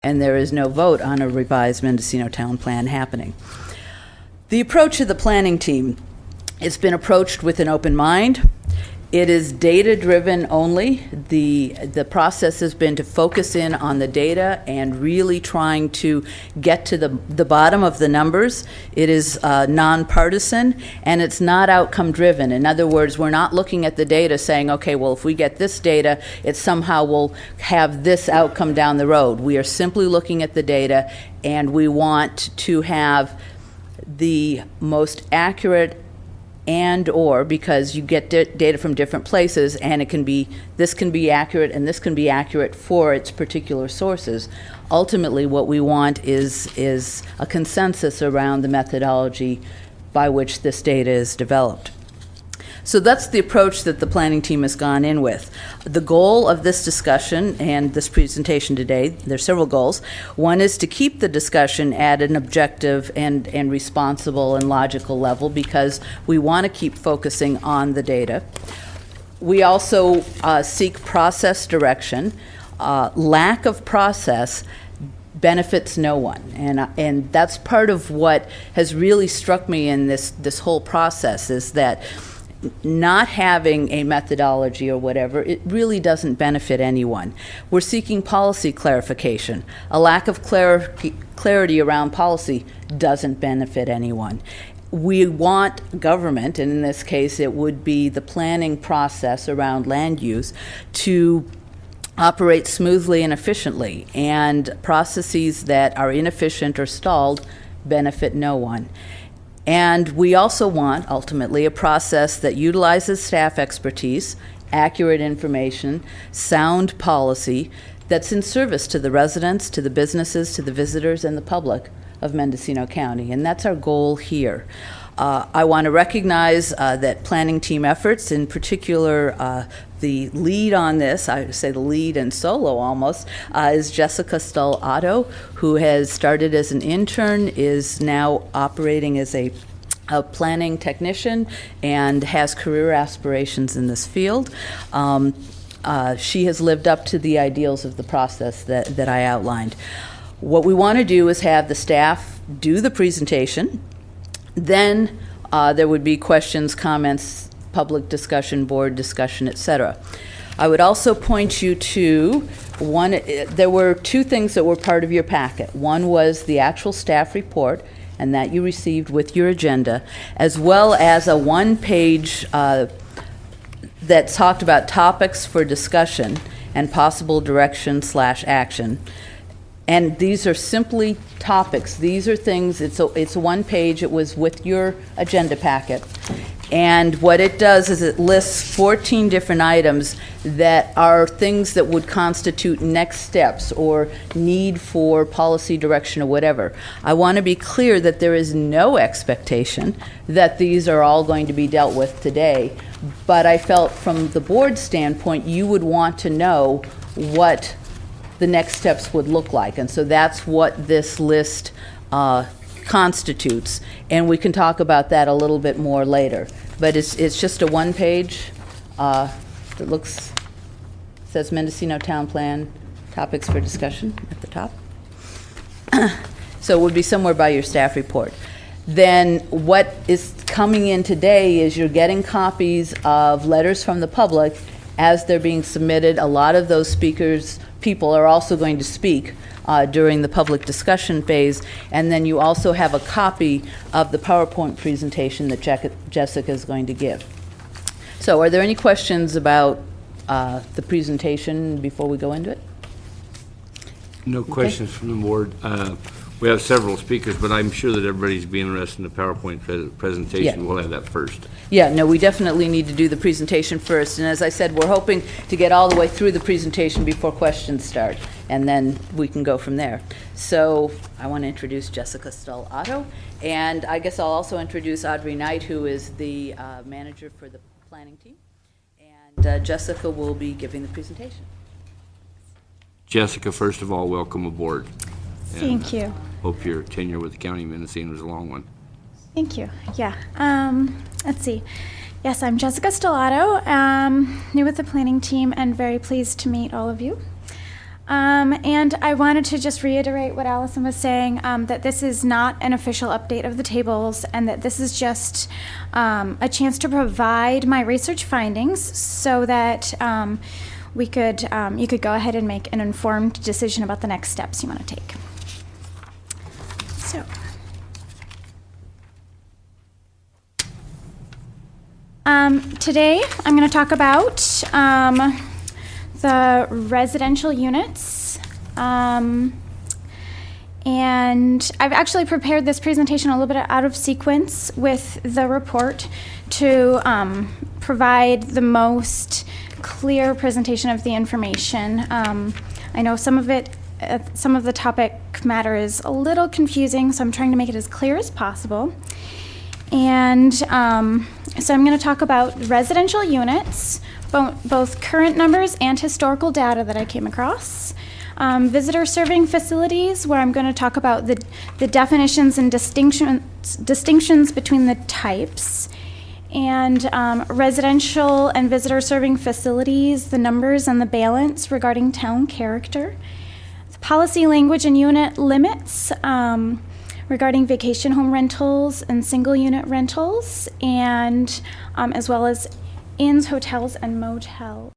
and there is no vote on a revised Mendocino Town Plan happening. The approach of the planning team, it's been approached with an open mind. It is data-driven only. The process has been to focus in on the data and really trying to get to the bottom of the numbers. It is nonpartisan, and it's not outcome-driven. In other words, we're not looking at the data saying, okay, well, if we get this data, it somehow will have this outcome down the road. We are simply looking at the data, and we want to have the most accurate and/or, because you get data from different places, and this can be accurate and this can be accurate for its particular sources. Ultimately, what we want is a consensus around the methodology by which this data is developed. So that's the approach that the planning team has gone in with. The goal of this discussion and this presentation today, there's several goals. One is to keep the discussion at an objective and responsible and logical level, because we want to keep focusing on the data. We also seek process direction. Lack of process benefits no one, and that's part of what has really struck me in this whole process, is that not having a methodology or whatever, it really doesn't benefit anyone. We're seeking policy clarification. A lack of clarity around policy doesn't benefit anyone. We want government, and in this case it would be the planning process around land use, to operate smoothly and efficiently, and processes that are inefficient or stalled benefit no one. And we also want, ultimately, a process that utilizes staff expertise, accurate information, sound policy that's in service to the residents, to the businesses, to the visitors, and the public of Mendocino County. And that's our goal here. I want to recognize that planning team efforts, in particular the lead on this, I would say the lead and solo almost, is Jessica Stull-Otto, who has started as an intern, is now operating as a planning technician, and has career aspirations in this field. She has lived up to the ideals of the process that I outlined. What we want to do is have the staff do the presentation. Then there would be questions, comments, public discussion, board discussion, etc. I would also point you to there were two things that were part of your packet. One was the actual staff report, and that you received with your agenda, as well as a one-page that talked about topics for discussion and possible direction/action. And these are simply topics. These are things, it's one page, it was with your agenda packet. And what it does is it lists 14 different items that are things that would constitute next steps or need for policy direction or whatever. I want to be clear that there is no expectation that these are all going to be dealt with today, but I felt from the board standpoint you would want to know what the next steps would look like. And so that's what this list constitutes, and we can talk about that a little bit more later. But it's just a one page that says Mendocino Town Plan, topics for discussion at the top. So it would be somewhere by your staff report. Then what is coming in today is you're getting copies of letters from the public as they're being submitted. A lot of those people are also going to speak during the public discussion phase, and then you also have a copy of the PowerPoint presentation that Jessica is going to give. So are there any questions about the presentation before we go into it? No questions from the board. We have several speakers, but I'm sure that everybody's be interested in the PowerPoint presentation. Yeah. We'll have that first. Yeah, no, we definitely need to do the presentation first. And as I said, we're hoping to get all the way through the presentation before questions start, and then we can go from there. So I want to introduce Jessica Stull-Otto, and I guess I'll also introduce Audrey Knight, who is the manager for the planning team. And Jessica will be giving the presentation. Jessica, first of all, welcome aboard. Thank you. Hope your tenure with the County of Mendocino was a long one. Thank you. Yeah. Let's see. Yes, I'm Jessica Stull-Otto, new with the planning team, and very pleased to meet all of you. And I wanted to just reiterate what Allison was saying, that this is not an official update of the tables, and that this is just a chance to provide my research findings so that you could go ahead and make an informed decision about the next steps you want to take. So. Today, I'm going to talk about the residential units. And I've actually prepared this presentation a little bit out of sequence with the report to provide the most clear presentation of the information. I know some of the topic matter is a little confusing, so I'm trying to make it as clear as possible. And so I'm going to talk about residential units, both current numbers and historical data that I came across. Visitor serving facilities, where I'm going to talk about the definitions and distinctions between the types. And residential and visitor serving facilities, the numbers and the balance regarding town character. The policy language and unit limits, regarding vacation home rentals and single unit rentals, and as well as inns, hotels, and motels.